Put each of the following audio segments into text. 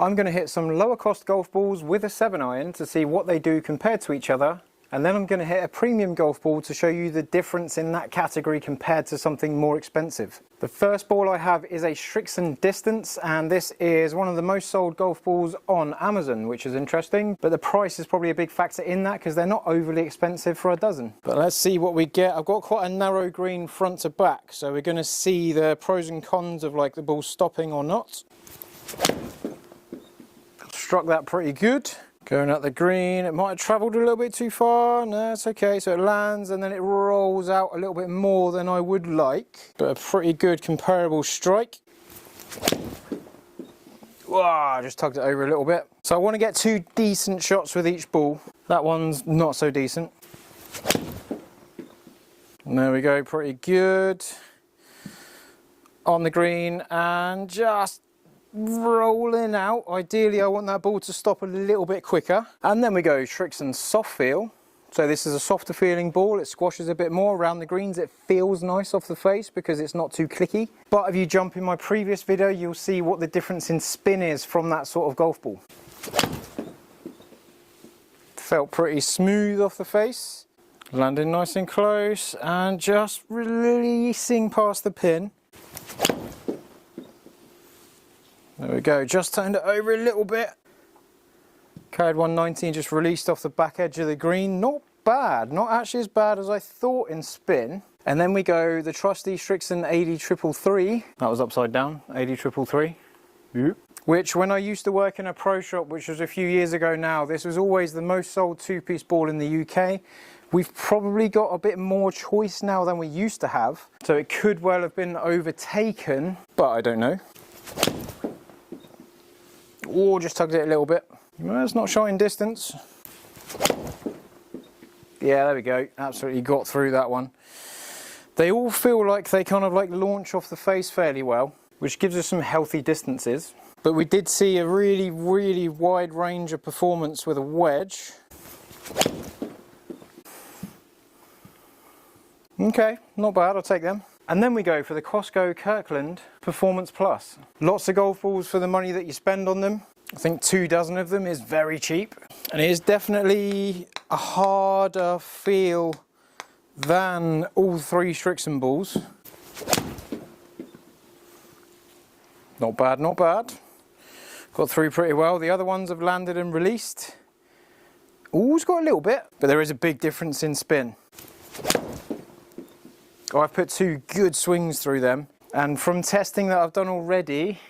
I'm going to hit some lower cost golf balls with a 7-iron to see what they do compared to each other. And then I'm going to hit a premium golf ball to show you the difference in that category compared to something more expensive. The first ball I have is a Srixon Distance, and this is one of the most sold golf balls on Amazon, which is interesting. But the price is probably a big factor in that because they're not overly expensive for a dozen. But let's see what we get. I've got quite a narrow green front to back, so we're going to see the pros and cons of like the ball stopping or not. Struck that pretty good. Going up the green, it might have travelled a little bit too far. No, it's okay. So it lands and then it rolls out a little bit more than I would like. But a pretty good comparable strike. Wow, just tugged it over a little bit. So I want to get 2 decent shots with each ball. That one's not so decent. And there we go, pretty good. On the green and just rolling out. Ideally I want that ball to stop a little bit quicker. And then we go Srixon Soft Feel. So this is a softer feeling ball. It squashes a bit more around the greens. It feels nice off the face because it's not too clicky. But if you jump in my previous video, you'll see what the difference in spin is from that sort of golf ball. Felt pretty smooth off the face. Landing nice and close and just releasing past the pin. There we go, just turned it over a little bit. Carried 119, just released off the back edge of the green. Not bad, not actually as bad as I thought in spin. And then we go the trusty Srixon 80-333. That was upside down, 80-333. Yep. Which when I used to work in a pro shop, which was a few years ago now, this was always the most sold 2-piece ball in the UK. We've probably got a bit more choice now than we used to have. So it could well have been overtaken, but I don't know. Oh, just tugged it a little bit. Well, it's not shot in distance. Yeah, there we go. Absolutely got through that one. They all feel like they kind of like launch off the face fairly well, which gives us some healthy distances. But we did see a really, really wide range of performance with a wedge. Okay, not bad, I'll take them. And then we go for the Costco Kirkland Performance Plus. Lots of golf balls for the money that you spend on them. I think 2 dozen of them is very cheap. And it is definitely a harder feel than all 3 Srixon balls. Not bad, not bad. Got through pretty well. The other ones have landed and released. Ooh, it's got a little bit, but there is a big difference in spin. I've put 2 good swings through them, and from testing that I've done already,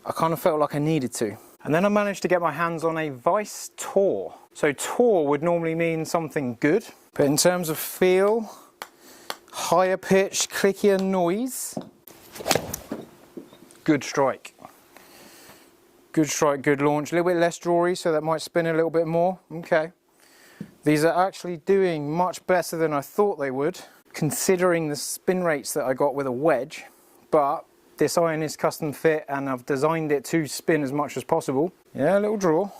I kind of felt like I needed to. And then I managed to get my hands on a Vice Tour. So Tour would normally mean something good, but in terms of feel, higher pitch, clickier noise, good strike. Good strike, good launch. A little bit less drawy, so that might spin a little bit more. Okay. These are actually doing much better than I thought they would, considering the spin rates that I got with a wedge. But this iron is custom fit and I've designed it to spin as much as possible. Yeah, a little draw.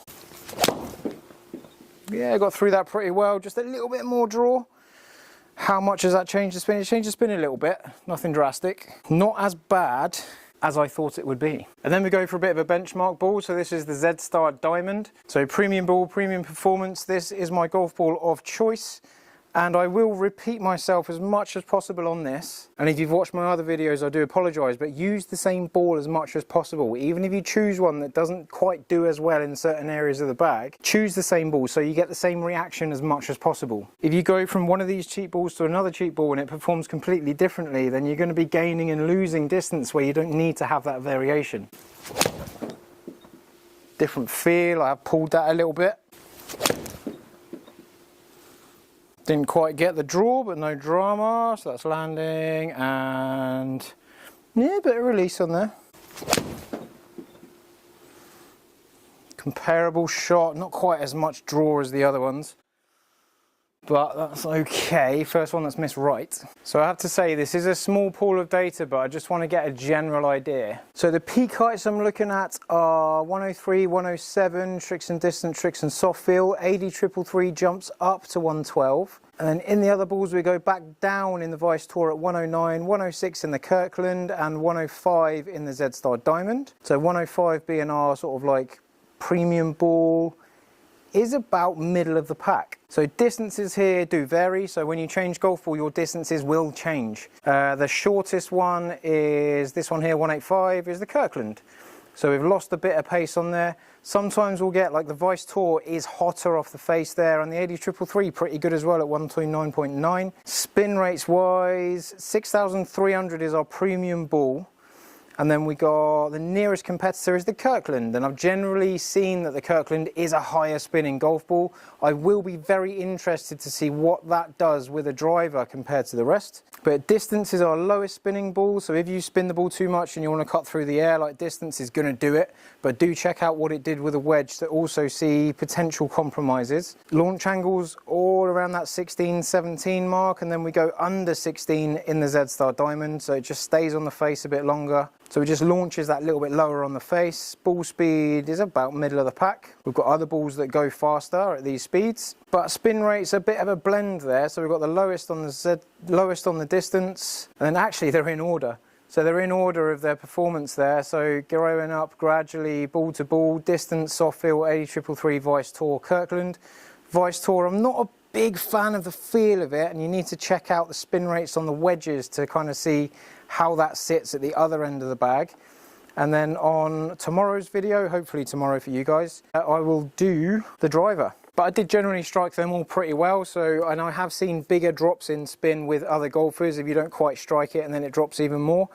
Yeah, I got through that pretty well. Just a little bit more draw. How much has that changed the spin? It changed the spin a little bit. Nothing drastic. Not as bad as I thought it would be. And then we go for a bit of a benchmark ball. So this is the Z-Star Diamond. So premium ball, premium performance. This is my golf ball of choice. And I will repeat myself as much as possible on this. And if you've watched my other videos, I do apologise, but use the same ball as much as possible. Even if you choose one that doesn't quite do as well in certain areas of the bag, choose the same ball so you get the same reaction as much as possible. If you go from one of these cheap balls to another cheap ball and it performs completely differently, then you're going to be gaining and losing distance where you don't need to have that variation. Different feel, I've pulled that a little bit. Didn't quite get the draw, but no drama, so that's landing, and yeah, a bit of release on there. Comparable shot, not quite as much draw as the other ones, but that's okay. First one that's missed right. So I have to say, this is a small pool of data, but I just want to get a general idea. So the peak heights I'm looking at are 103, 107, Srixon Distance, Srixon Soft Feel, 80-333 jumps up to 112. And then in the other balls, we go back down in the Vice Tour at 109, 106 in the Kirkland, and 105 in the Z-Star Diamond. So 105 being our sort of like premium ball is about middle of the pack. So distances here do vary, so when you change golf ball, your distances will change. The shortest one is this one here, 185, is the Kirkland. So we've lost a bit of pace on there. Sometimes we'll get, like the Vice Tour is hotter off the face there, and the 80333 pretty good as well at 129.9. Spin rates wise, 6,300 is our premium ball. And then we got the nearest competitor is the Kirkland, and I've generally seen that the Kirkland is a higher spinning golf ball. I will be very interested to see what that does with a driver compared to the rest. But distance is our lowest spinning ball, so if you spin the ball too much and you want to cut through the air, like distance is going to do it. But do check out what it did with a wedge to also see potential compromises. Launch angles all around that 16, 17 mark, and then we go under 16 in the Z-Star Diamond, so it just stays on the face a bit longer. So it just launches that little bit lower on the face. Ball speed is about middle of the pack. We've got other balls that go faster at these speeds, but spin rate's a bit of a blend there. So we've got the lowest on the Z, lowest on the distance, and then actually they're in order. So they're in order of their performance there. So growing up gradually, ball to ball, distance, soft feel, 80333 Vice Tour Kirkland. Vice Tour, I'm not a big fan of the feel of it, and you need to check out the spin rates on the wedges to kind of see how that sits at the other end of the bag. And then on tomorrow's video, hopefully tomorrow for you guys, I will do the driver. But I did generally strike them all pretty well, so, and I have seen bigger drops in spin with other golfers if you don't quite strike it and then it drops even more.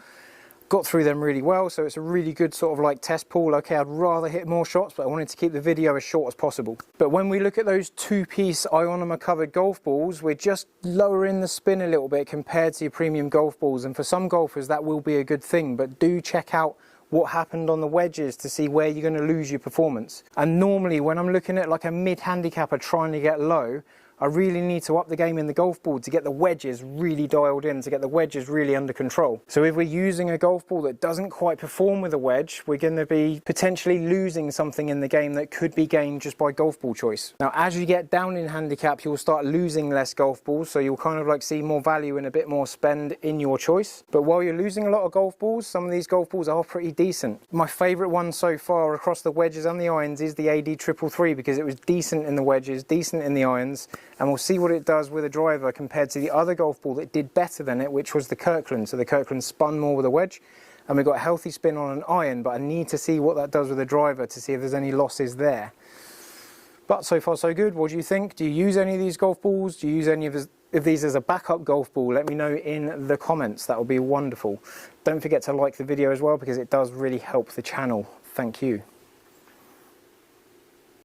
Got through them really well, so it's a really good sort of like test pool. Okay, I'd rather hit more shots, but I wanted to keep the video as short as possible. But when we look at those two-piece ionomer covered golf balls, we're just lowering the spin a little bit compared to your premium golf balls, and for some golfers that will be a good thing, but do check out what happened on the wedges to see where you're going to lose your performance. And normally when I'm looking at like a mid-handicapper trying to get low, I really need to up the game in the golf ball to get the wedges really dialed in, to get the wedges really under control. So if we're using a golf ball that doesn't quite perform with a wedge, we're going to be potentially losing something in the game that could be gained just by golf ball choice. Now, as you get down in handicap, you'll start losing less golf balls, so you'll kind of like see more value and a bit more spend in your choice. But while you're losing a lot of golf balls, some of these golf balls are pretty decent. My favourite one so far across the wedges and the irons is the AD333 because it was decent in the wedges, decent in the irons, and we'll see what it does with a driver compared to the other golf ball that did better than it, which was the Kirkland. So the Kirkland spun more with a wedge, and we got a healthy spin on an iron, but I need to see what that does with a driver to see if there's any losses there. But so far so good. What do you think? Do you use any of these golf balls? Do you use any of these as a backup golf ball? Let me know in the comments. That would be wonderful. Don't forget to like the video as well because it does really help the channel. Thank you.